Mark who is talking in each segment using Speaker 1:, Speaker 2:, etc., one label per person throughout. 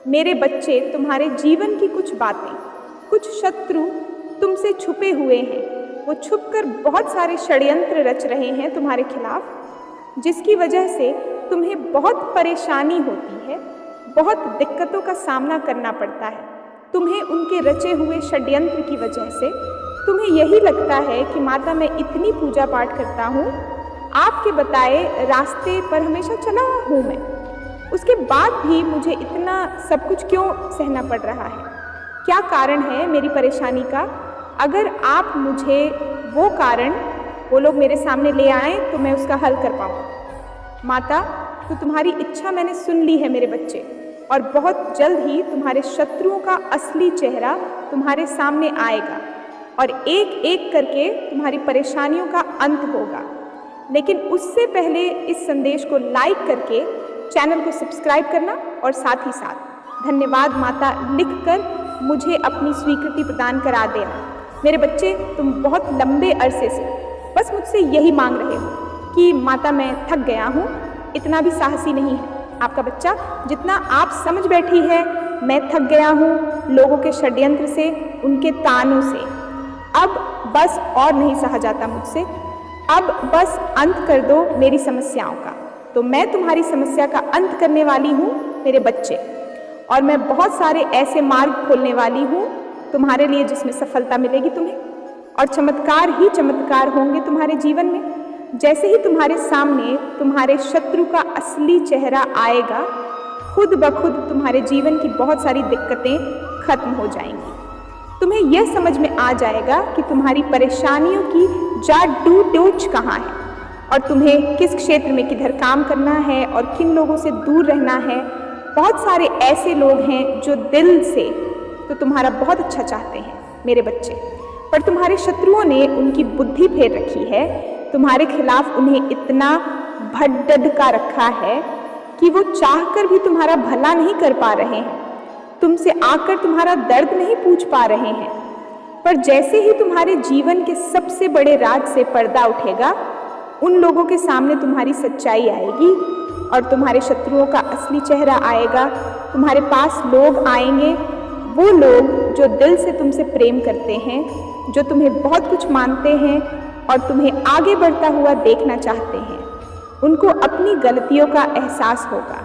Speaker 1: मेरे बच्चे, तुम्हारे जीवन की कुछ बातें, कुछ शत्रु तुमसे छुपे हुए हैं। वो छुपकर बहुत सारे षड्यंत्र रच रहे हैं तुम्हारे खिलाफ, जिसकी वजह से तुम्हें बहुत परेशानी होती है, बहुत दिक्कतों का सामना करना पड़ता है। तुम्हें उनके रचे हुए षड्यंत्र की वजह से तुम्हें यही लगता है कि माता, मैं इतनी पूजा पाठ करता हूँ, आपके बताए रास्ते पर हमेशा चला हूँ मैं, उसके बाद भी मुझे इतना सब कुछ क्यों सहना पड़ रहा है? क्या कारण है मेरी परेशानी का? अगर आप मुझे वो कारण, वो लोग मेरे सामने ले आएँ तो मैं उसका हल कर पाऊँ। माता, तो तुम्हारी इच्छा मैंने सुन ली है मेरे बच्चे, और बहुत जल्द ही तुम्हारे शत्रुओं का असली चेहरा तुम्हारे सामने आएगा और एक एक करके तुम्हारी परेशानियों का अंत होगा। लेकिन उससे पहले इस संदेश को लाइक करके चैनल को सब्सक्राइब करना और साथ ही साथ धन्यवाद माता लिखकर मुझे अपनी स्वीकृति प्रदान करा देना। मेरे बच्चे, तुम बहुत लंबे अरसे से बस मुझसे यही मांग रहे हो कि माता, मैं थक गया हूँ। इतना भी साहसी नहीं है आपका बच्चा जितना आप समझ बैठी है। मैं थक गया हूँ लोगों के षड्यंत्र से, उनके तानों से। अब बस और नहीं सहा जाता मुझसे। अब बस अंत कर दो मेरी समस्याओं का। तो मैं तुम्हारी समस्या का अंत करने वाली हूँ मेरे बच्चे, और मैं बहुत सारे ऐसे मार्ग खोलने वाली हूँ तुम्हारे लिए जिसमें सफलता मिलेगी तुम्हें, और चमत्कार ही चमत्कार होंगे तुम्हारे जीवन में। जैसे ही तुम्हारे सामने तुम्हारे शत्रु का असली चेहरा आएगा, खुद ब खुद तुम्हारे जीवन की बहुत सारी दिक्कतें खत्म हो जाएंगी। तुम्हें यह समझ में आ जाएगा कि तुम्हारी परेशानियों की जादू टोच कहाँ है, और तुम्हें किस क्षेत्र में किधर काम करना है और किन लोगों से दूर रहना है। बहुत सारे ऐसे लोग हैं जो दिल से तो तुम्हारा बहुत अच्छा चाहते हैं मेरे बच्चे, पर तुम्हारे शत्रुओं ने उनकी बुद्धि फेर रखी है। तुम्हारे खिलाफ उन्हें इतना भड़का रखा है कि वो चाहकर भी तुम्हारा भला नहीं कर पा रहे हैं, तुमसे आकर तुम्हारा दर्द नहीं पूछ पा रहे हैं। पर जैसे ही तुम्हारे जीवन के सबसे बड़े राज से पर्दा उठेगा, उन लोगों के सामने तुम्हारी सच्चाई आएगी और तुम्हारे शत्रुओं का असली चेहरा आएगा। तुम्हारे पास लोग आएंगे, वो लोग जो दिल से तुमसे प्रेम करते हैं, जो तुम्हें बहुत कुछ मानते हैं और तुम्हें आगे बढ़ता हुआ देखना चाहते हैं। उनको अपनी गलतियों का एहसास होगा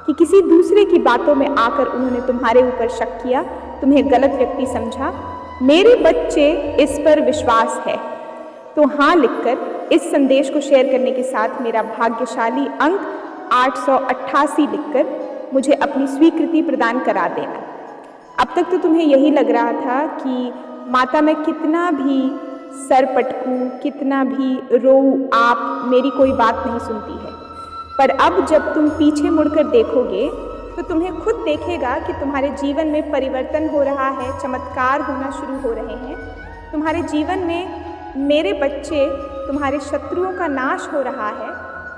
Speaker 1: कि किसी दूसरे की बातों में आकर उन्होंने तुम्हारे ऊपर शक किया, तुम्हें गलत व्यक्ति समझा। मेरे बच्चे, इस पर विश्वास है तो हाँ लिखकर इस संदेश को शेयर करने के साथ मेरा भाग्यशाली अंक 888 लिखकर मुझे अपनी स्वीकृति प्रदान करा देना। अब तक तो तुम्हें यही लग रहा था कि माता, मैं कितना भी सर पटकूं, कितना भी रोऊं, आप मेरी कोई बात नहीं सुनती है। पर अब जब तुम पीछे मुड़कर देखोगे तो तुम्हें खुद देखेगा कि तुम्हारे जीवन में परिवर्तन हो रहा है, चमत्कार होना शुरू हो रहे हैं। तुम्हारे जीवन में मेरे बच्चे, तुम्हारे शत्रुओं का नाश हो रहा है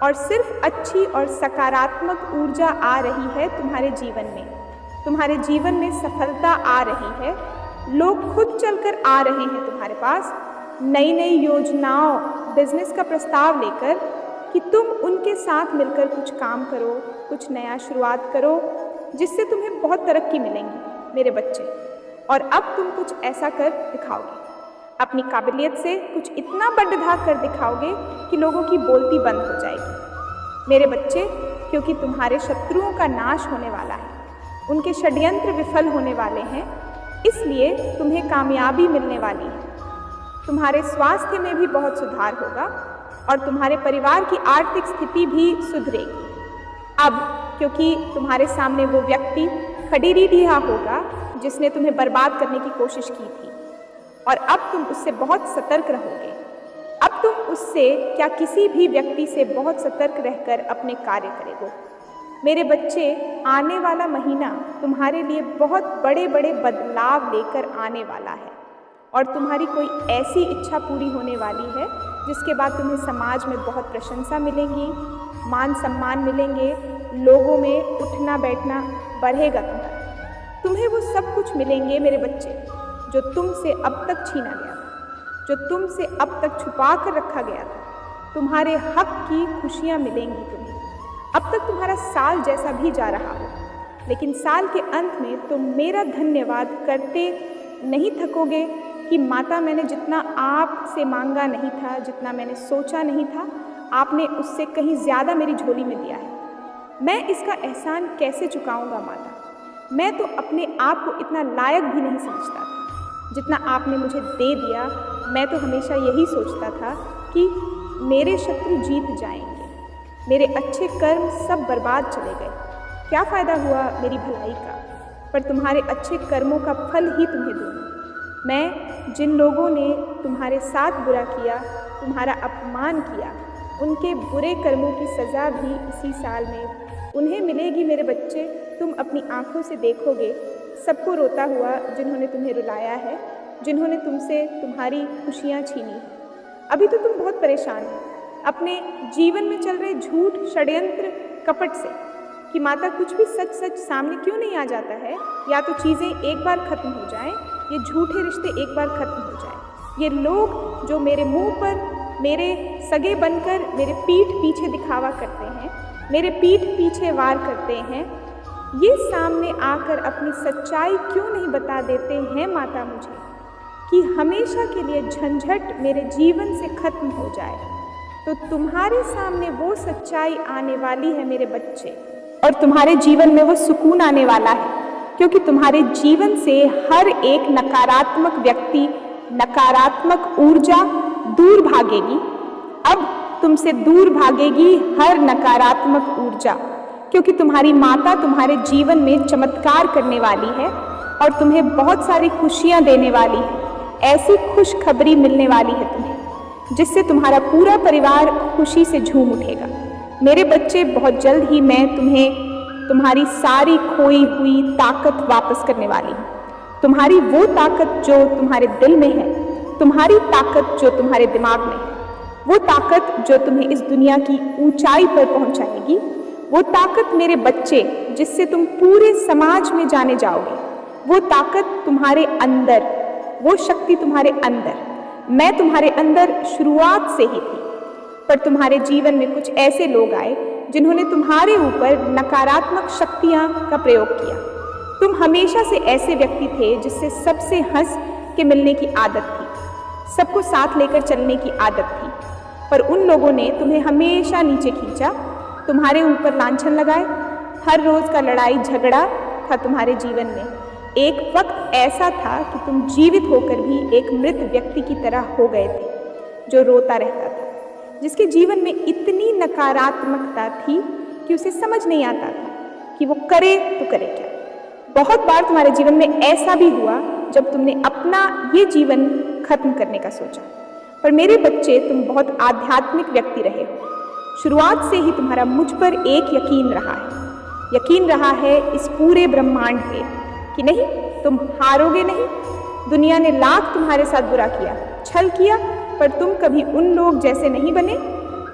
Speaker 1: और सिर्फ अच्छी और सकारात्मक ऊर्जा आ रही है तुम्हारे जीवन में। तुम्हारे जीवन में सफलता आ रही है। लोग खुद चलकर आ रहे हैं तुम्हारे पास नई नई योजनाओं, बिजनेस का प्रस्ताव लेकर कि तुम उनके साथ मिलकर कुछ काम करो, कुछ नया शुरुआत करो, जिससे तुम्हें बहुत तरक्की मिलेंगी मेरे बच्चे। और अब तुम कुछ ऐसा कर दिखाओगे, अपनी काबिलियत से कुछ इतना बढ़-ढा कर दिखाओगे कि लोगों की बोलती बंद हो जाएगी मेरे बच्चे, क्योंकि तुम्हारे शत्रुओं का नाश होने वाला है, उनके षड्यंत्र विफल होने वाले हैं, इसलिए तुम्हें कामयाबी मिलने वाली है। तुम्हारे स्वास्थ्य में भी बहुत सुधार होगा और तुम्हारे परिवार की आर्थिक स्थिति भी सुधरेगी। अब क्योंकि तुम्हारे सामने वो व्यक्ति खड़ीरीढ़िया होगा जिसने तुम्हें बर्बाद करने की कोशिश की थी, और अब तुम उससे बहुत सतर्क रहोगे। अब तुम उससे क्या किसी भी व्यक्ति से बहुत सतर्क रहकर अपने कार्य करोगे मेरे बच्चे। आने वाला महीना तुम्हारे लिए बहुत बड़े बड़े बदलाव लेकर आने वाला है, और तुम्हारी कोई ऐसी इच्छा पूरी होने वाली है जिसके बाद तुम्हें समाज में बहुत प्रशंसा मिलेगी, मान सम्मान मिलेंगे, लोगों में उठना बैठना बढ़ेगा तुम्हें वो सब कुछ मिलेंगे मेरे बच्चे जो तुमसे अब तक छीना गया था, जो तुमसे अब तक छुपा कर रखा गया था। तुम्हारे हक की खुशियाँ मिलेंगी तुम्हें। अब तक तुम्हारा साल जैसा भी जा रहा हो, लेकिन साल के अंत में तुम मेरा धन्यवाद करते नहीं थकोगे कि माता, मैंने जितना आपसे मांगा नहीं था, जितना मैंने सोचा नहीं था, आपने उससे कहीं ज़्यादा मेरी झोली में दिया है। मैं इसका एहसान कैसे चुकाऊंगा माता? मैं तो अपने आप को इतना लायक भी नहीं समझता था जितना आपने मुझे दे दिया। मैं तो हमेशा यही सोचता था कि मेरे शत्रु जीत जाएंगे, मेरे अच्छे कर्म सब बर्बाद चले गए, क्या फ़ायदा हुआ मेरी भलाई का? पर तुम्हारे अच्छे कर्मों का फल ही तुम्हें दूँगी। मैं जिन लोगों ने तुम्हारे साथ बुरा किया, तुम्हारा अपमान किया, उनके बुरे कर्मों की सज़ा भी इसी साल में उन्हें मिलेगी मेरे बच्चे। तुम अपनी आँखों से देखोगे सबको रोता हुआ जिन्होंने तुम्हें रुलाया है, जिन्होंने तुमसे तुम्हारी खुशियाँ छीनी हैं। अभी तो तुम बहुत परेशान हो अपने जीवन में चल रहे झूठ, षड्यंत्र, कपट से कि माता कुछ भी सच सच सामने क्यों नहीं आ जाता है। या तो चीज़ें एक बार ख़त्म हो जाएं, ये झूठे रिश्ते एक बार ख़त्म हो जाएं। ये लोग जो मेरे मुंह पर मेरे सगे बनकर मेरे पीठ पीछे दिखावा करते हैं, मेरे पीठ पीछे वार करते हैं, ये सामने आकर अपनी सच्चाई क्यों नहीं बता देते हैं माता मुझे, कि हमेशा के लिए झंझट मेरे जीवन से खत्म हो जाए। तो तुम्हारे सामने वो सच्चाई आने वाली है मेरे बच्चे, और तुम्हारे जीवन में वो सुकून आने वाला है, क्योंकि तुम्हारे जीवन से हर एक नकारात्मक व्यक्ति, नकारात्मक ऊर्जा दूर भागेगी। अब तुमसे दूर भागेगी हर नकारात्मक ऊर्जा, क्योंकि तुम्हारी माता तुम्हारे जीवन में चमत्कार करने वाली है और तुम्हें बहुत सारी खुशियाँ देने वाली है। ऐसी खुशखबरी मिलने वाली है तुम्हें, जिससे तुम्हारा पूरा परिवार खुशी से झूम उठेगा। मेरे बच्चे, बहुत जल्द ही मैं तुम्हें तुम्हारी सारी खोई हुई ताकत वापस करने वाली हूँ। तुम्हारी वो ताकत जो तुम्हारे दिल में है, तुम्हारी ताकत जो तुम्हारे दिमाग में है, वो ताकत जो तुम्हें इस दुनिया की ऊंचाई पर पहुंचाएगी, वो ताकत मेरे बच्चे जिससे तुम पूरे समाज में जाने जाओगे, वो ताकत तुम्हारे अंदर, वो शक्ति तुम्हारे अंदर। मैं तुम्हारे अंदर शुरुआत से ही थी, पर तुम्हारे जीवन में कुछ ऐसे लोग आए जिन्होंने तुम्हारे ऊपर नकारात्मक शक्तियाँ का प्रयोग किया। तुम हमेशा से ऐसे व्यक्ति थे जिससे सबसे हंस के मिलने की आदत थी, सबको साथ लेकर चलने की आदत थी, पर उन लोगों ने तुम्हें हमेशा नीचे खींचा, तुम्हारे ऊपर लांछन लगाए। हर रोज़ का लड़ाई झगड़ा था तुम्हारे जीवन में। एक वक्त ऐसा था कि तुम जीवित होकर भी एक मृत व्यक्ति की तरह हो गए थे, जो रोता रहता था, जिसके जीवन में इतनी नकारात्मकता थी कि उसे समझ नहीं आता था कि वो करे तो करे क्या। बहुत बार तुम्हारे जीवन में ऐसा भी हुआ जब तुमने अपना ये जीवन खत्म करने का सोचा। पर मेरे बच्चे, तुम बहुत आध्यात्मिक व्यक्ति रहे हो। शुरुआत से ही तुम्हारा मुझ पर एक यकीन रहा है इस पूरे ब्रह्मांड पे कि नहीं, तुम हारोगे नहीं। दुनिया ने लाख तुम्हारे साथ बुरा किया, छल किया, पर तुम कभी उन लोग जैसे नहीं बने।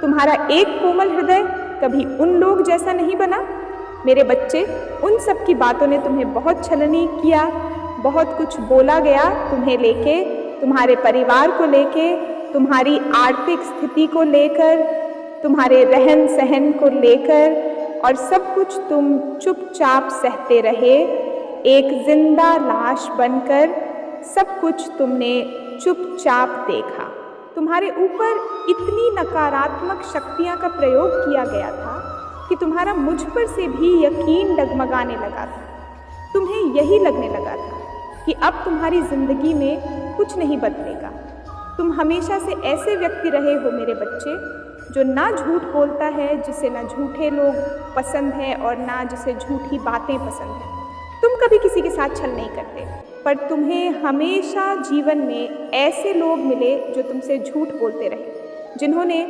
Speaker 1: तुम्हारा एक कोमल हृदय कभी उन लोग जैसा नहीं बना। मेरे बच्चे, उन सब की बातों ने तुम्हें बहुत छलनी किया, बहुत कुछ बोला गया तुम्हें लेके, तुम्हारे परिवार को लेके, तुम्हारी आर्थिक स्थिति को लेकर, तुम्हारे रहन सहन को लेकर, और सब कुछ तुम चुपचाप सहते रहे, एक जिंदा लाश बनकर सब कुछ तुमने चुपचाप देखा। तुम्हारे ऊपर इतनी नकारात्मक शक्तियाँ का प्रयोग किया गया था कि तुम्हारा मुझ पर से भी यकीन डगमगाने लगा था। तुम्हें यही लगने लगा था कि अब तुम्हारी जिंदगी में कुछ नहीं बदलेगा। तुम हमेशा से ऐसे व्यक्ति रहे हो मेरे बच्चे, जो ना झूठ बोलता है, जिसे ना झूठे लोग पसंद हैं और ना जिसे झूठी बातें पसंद हैं। तुम कभी किसी के साथ छल नहीं करते, पर तुम्हें हमेशा जीवन में ऐसे लोग मिले जो तुमसे झूठ बोलते रहे, जिन्होंने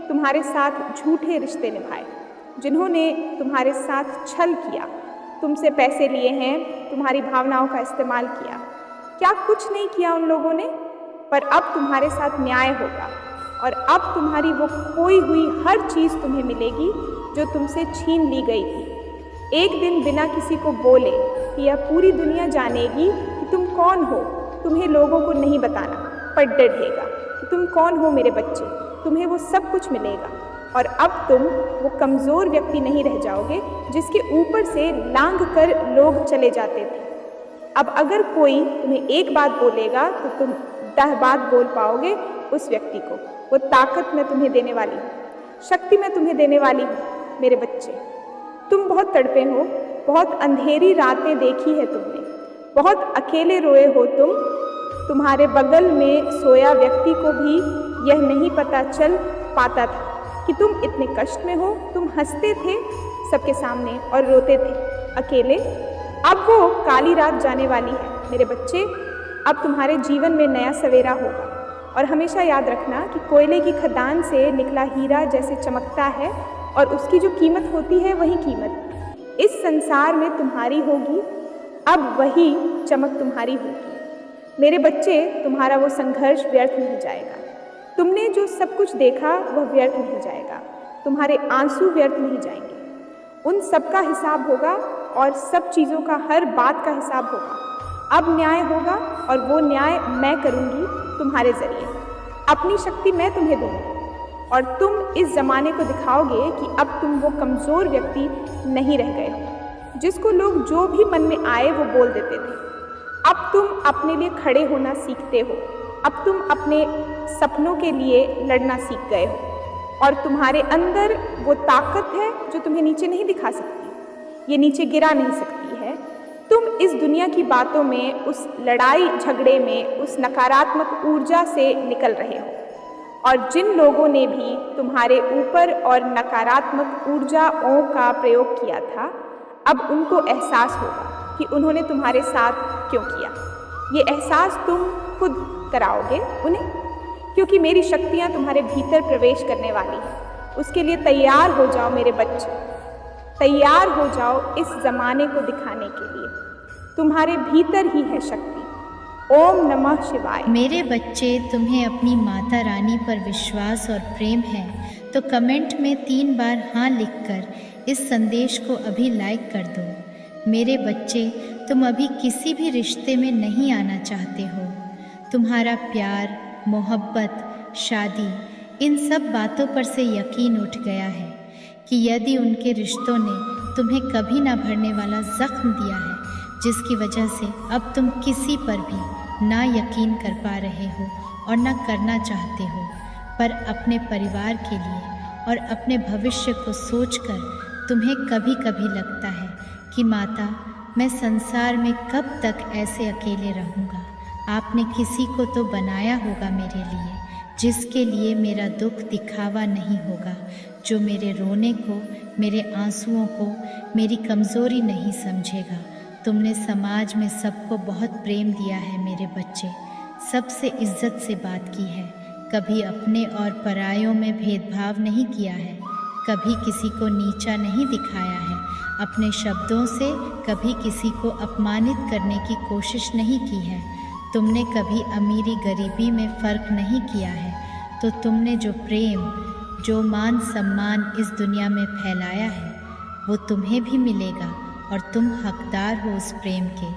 Speaker 1: तुम्हारे साथ झूठे रिश्ते निभाए, जिन्होंने तुम्हारे साथ छल किया, तुमसे पैसे लिए हैं, तुम्हारी भावनाओं का इस्तेमाल किया। क्या कुछ नहीं किया उन लोगों ने, पर अब तुम्हारे साथ न्याय होगा और अब तुम्हारी वो खोई हुई हर चीज़ तुम्हें मिलेगी जो तुमसे छीन ली गई थी। एक दिन बिना किसी को बोले कि यह पूरी दुनिया जानेगी कि तुम कौन हो। तुम्हें लोगों को नहीं बताना, पर डर रहेगा कि तुम कौन हो मेरे बच्चे। तुम्हें वो सब कुछ मिलेगा, और अब तुम वो कमज़ोर व्यक्ति नहीं रह जाओगे जिसके ऊपर से लांघ कर लोग चले जाते थे। अब अगर कोई तुम्हें एक बात बोलेगा तो तुम 10 बात बोल पाओगे उस व्यक्ति को। वो ताकत मैं तुम्हें देने वाली हूँ, शक्ति मैं तुम्हें देने वाली हूँ। मेरे बच्चे, तुम बहुत तड़पे हो, बहुत अंधेरी रातें देखी है तुमने, बहुत अकेले रोए हो तुम। तुम्हारे बगल में सोया व्यक्ति को भी यह नहीं पता चल पाता था कि तुम इतने कष्ट में हो। तुम हंसते थे सबके सामने और रोते थे अकेले। अब वो काली रात जाने वाली है मेरे बच्चे। अब तुम्हारे जीवन में नया सवेरा होगा। और हमेशा याद रखना कि कोयले की खदान से निकला हीरा जैसे चमकता है और उसकी जो कीमत होती है वही कीमत इस संसार में तुम्हारी होगी। अब वही चमक तुम्हारी होगी। मेरे बच्चे, तुम्हारा वो संघर्ष व्यर्थ नहीं जाएगा। तुमने जो सब कुछ देखा वह व्यर्थ नहीं जाएगा। तुम्हारे आंसू व्यर्थ नहीं जाएंगे। उन सब का हिसाब होगा और सब चीज़ों का, हर बात का हिसाब होगा। अब न्याय होगा और वो न्याय मैं करूँगी तुम्हारे ज़रिए। अपनी शक्ति मैं तुम्हें दूँगी और तुम इस ज़माने को दिखाओगे कि अब तुम वो कमज़ोर व्यक्ति नहीं रह गए हो जिसको लोग जो भी मन में आए वो बोल देते थे। अब तुम अपने लिए खड़े होना सीखते हो। अब तुम अपने सपनों के लिए लड़ना सीख गए हो और तुम्हारे अंदर वो ताकत है जो तुम्हें नीचे नहीं दिखा सकती, ये नीचे गिरा नहीं सकती है। तुम इस दुनिया की बातों में, उस लड़ाई झगड़े में, उस नकारात्मक ऊर्जा से निकल रहे हो। और जिन लोगों ने भी तुम्हारे ऊपर और नकारात्मक ऊर्जाओं का प्रयोग किया था, अब उनको एहसास होगा कि उन्होंने तुम्हारे साथ क्यों किया। ये एहसास तुम खुद कराओगे उन्हें, क्योंकि मेरी शक्तियाँ तुम्हारे भीतर प्रवेश करने वाली हैं। उसके लिए तैयार हो जाओ मेरे बच्चे, तैयार हो जाओ इस ज़माने को दिखाने के लिए। तुम्हारे भीतर ही है शक्ति। ओम नमः शिवाय।
Speaker 2: मेरे बच्चे, तुम्हें अपनी माता रानी पर विश्वास और प्रेम है तो कमेंट में 3 बार हाँ लिखकर इस संदेश को अभी लाइक कर दो। मेरे बच्चे, तुम अभी किसी भी रिश्ते में नहीं आना चाहते हो। तुम्हारा प्यार, मोहब्बत, शादी, इन सब बातों पर से यकीन उठ गया है कि यदि उनके रिश्तों ने तुम्हें कभी ना भरने वाला जख्म दिया है जिसकी वजह से अब तुम किसी पर भी ना यकीन कर पा रहे हो और ना करना चाहते हो, पर अपने परिवार के लिए और अपने भविष्य को सोचकर तुम्हें कभी कभी लगता है कि माता, मैं संसार में कब तक ऐसे अकेले रहूँगा। आपने किसी को तो बनाया होगा मेरे लिए, जिसके लिए मेरा दुख दिखावा नहीं होगा, जो मेरे रोने को, मेरे आंसुओं को, मेरी कमज़ोरी नहीं समझेगा। तुमने समाज में सबको बहुत प्रेम दिया है मेरे बच्चे, सबसे इज्जत से बात की है, कभी अपने और परायों में भेदभाव नहीं किया है, कभी किसी को नीचा नहीं दिखाया है, अपने शब्दों से कभी किसी को अपमानित करने की कोशिश नहीं की है। तुमने कभी अमीरी गरीबी में फ़र्क नहीं किया है। तो तुमने जो प्रेम, जो मान सम्मान इस दुनिया में फैलाया है वो तुम्हें भी मिलेगा और तुम हकदार हो उस प्रेम के।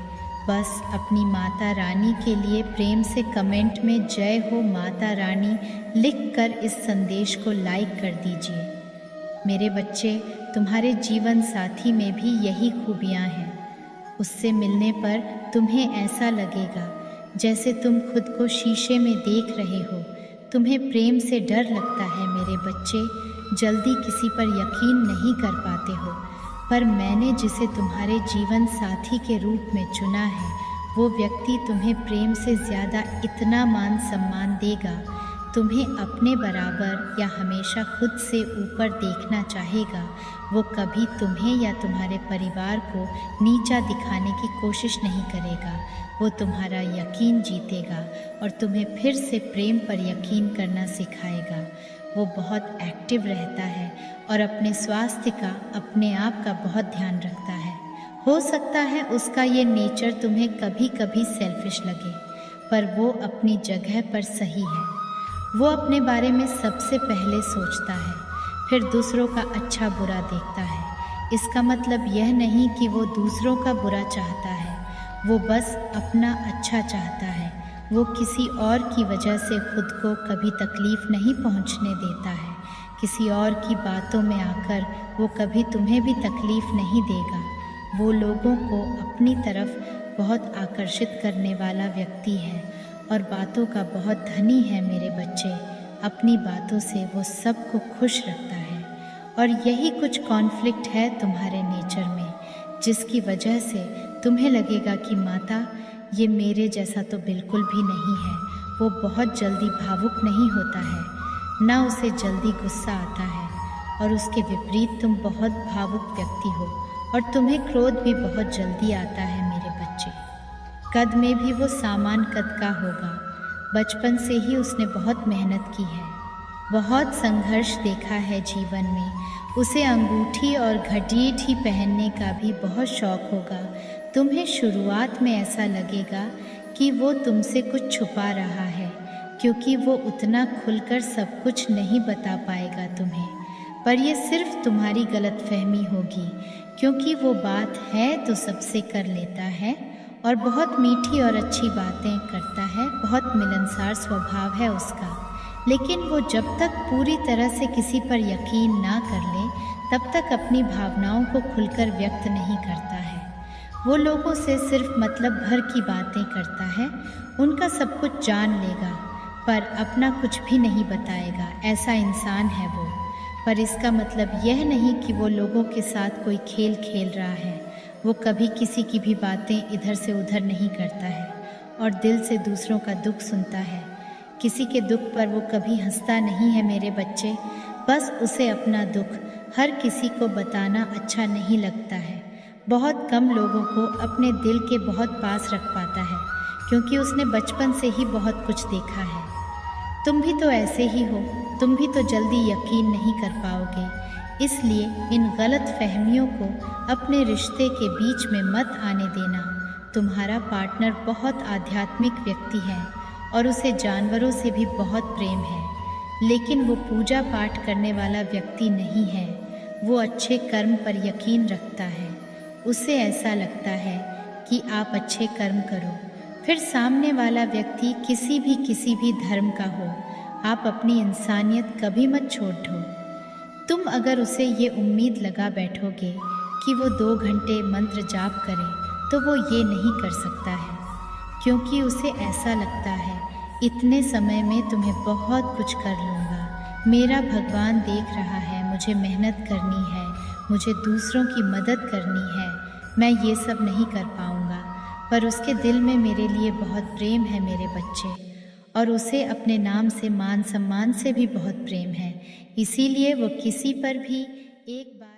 Speaker 2: बस अपनी माता रानी के लिए प्रेम से कमेंट में जय हो माता रानी लिखकर इस संदेश को लाइक कर दीजिए। मेरे बच्चे, तुम्हारे जीवन साथी में भी यही खूबियाँ हैं। उससे मिलने पर तुम्हें ऐसा लगेगा जैसे तुम खुद को शीशे में देख रहे हो। तुम्हें प्रेम से डर लगता है मेरे बच्चे, जल्दी किसी पर यकीन नहीं कर पाते हो, पर मैंने जिसे तुम्हारे जीवन साथी के रूप में चुना है वो व्यक्ति तुम्हें प्रेम से ज़्यादा इतना मान सम्मान देगा, तुम्हें अपने बराबर या हमेशा खुद से ऊपर देखना चाहेगा। वो कभी तुम्हें या तुम्हारे परिवार को नीचा दिखाने की कोशिश नहीं करेगा। वो तुम्हारा यकीन जीतेगा और तुम्हें फिर से प्रेम पर यकीन करना सिखाएगा। वो बहुत एक्टिव रहता है और अपने स्वास्थ्य का, अपने आप का बहुत ध्यान रखता है। हो सकता है उसका ये नेचर तुम्हें कभी कभी सेल्फिश लगे, पर वो अपनी जगह पर सही है। वो अपने बारे में सबसे पहले सोचता है, फिर दूसरों का अच्छा बुरा देखता है। इसका मतलब यह नहीं कि वो दूसरों का बुरा चाहता है, वो बस अपना अच्छा चाहता है। वो किसी और की वजह से खुद को कभी तकलीफ़ नहीं पहुंचने देता है। किसी और की बातों में आकर वो कभी तुम्हें भी तकलीफ़ नहीं देगा। वो लोगों को अपनी तरफ बहुत आकर्षित करने वाला व्यक्ति है और बातों का बहुत धनी है मेरे बच्चे। अपनी बातों से वो सबको खुश रखता है और यही कुछ कॉन्फ्लिक्ट है तुम्हारे नेचर में, जिसकी वजह से तुम्हें लगेगा कि माता ये मेरे जैसा तो बिल्कुल भी नहीं है। वो बहुत जल्दी भावुक नहीं होता है, ना उसे जल्दी गुस्सा आता है, और उसके विपरीत तुम बहुत भावुक व्यक्ति हो और तुम्हें क्रोध भी बहुत जल्दी आता है मेरे बच्चे। कद में भी वो सामान कद का होगा। बचपन से ही उसने बहुत मेहनत की है, बहुत संघर्ष देखा है जीवन में। उसे अंगूठी और घड़ीट ही पहनने का भी बहुत शौक होगा। तुम्हें शुरुआत में ऐसा लगेगा कि वो तुमसे कुछ छुपा रहा है, क्योंकि वो उतना खुलकर सब कुछ नहीं बता पाएगा तुम्हें। पर ये सिर्फ तुम्हारी गलतफहमी होगी, क्योंकि वो बात है तो सबसे कर लेता है और बहुत मीठी और अच्छी बातें करता है, बहुत मिलनसार स्वभाव है उसका। लेकिन वो जब तक पूरी तरह से किसी पर यकीन ना कर ले, तब तक अपनी भावनाओं को खुलकर व्यक्त नहीं करता है। वो लोगों से सिर्फ मतलब भर की बातें करता है, उनका सब कुछ जान लेगा पर अपना कुछ भी नहीं बताएगा। ऐसा इंसान है वो। पर इसका मतलब यह नहीं कि वो लोगों के साथ कोई खेल खेल रहा है। वो कभी किसी की भी बातें इधर से उधर नहीं करता है और दिल से दूसरों का दुख सुनता है। किसी के दुख पर वो कभी हंसता नहीं है मेरे बच्चे। बस उसे अपना दुख हर किसी को बताना अच्छा नहीं लगता है। बहुत कम लोगों को अपने दिल के बहुत पास रख पाता है, क्योंकि उसने बचपन से ही बहुत कुछ देखा है। तुम भी तो ऐसे ही हो, तुम भी तो जल्दी यकीन नहीं कर पाओगे। इसलिए इन गलत फहमियों को अपने रिश्ते के बीच में मत आने देना। तुम्हारा पार्टनर बहुत आध्यात्मिक व्यक्ति है और उसे जानवरों से भी बहुत प्रेम है, लेकिन वो पूजा पाठ करने वाला व्यक्ति नहीं है। वो अच्छे कर्म पर यकीन रखता है। उसे ऐसा लगता है कि आप अच्छे कर्म करो, फिर सामने वाला व्यक्ति किसी भी धर्म का हो, आप अपनी इंसानियत कभी मत छोड़ दो। तुम अगर उसे ये उम्मीद लगा बैठोगे कि वो 2 घंटे मंत्र जाप करे, तो वो ये नहीं कर सकता है, क्योंकि उसे ऐसा लगता है इतने समय में तुम्हें बहुत कुछ कर लूँगा। मेरा भगवान देख रहा है, मुझे मेहनत करनी है, मुझे दूसरों की मदद करनी है, मैं ये सब नहीं कर पाऊँगा। पर उसके दिल में मेरे लिए बहुत प्रेम है मेरे बच्चे, और उसे अपने नाम से मान सम्मान से भी बहुत प्रेम है। इसीलिए वो किसी पर भी एक बार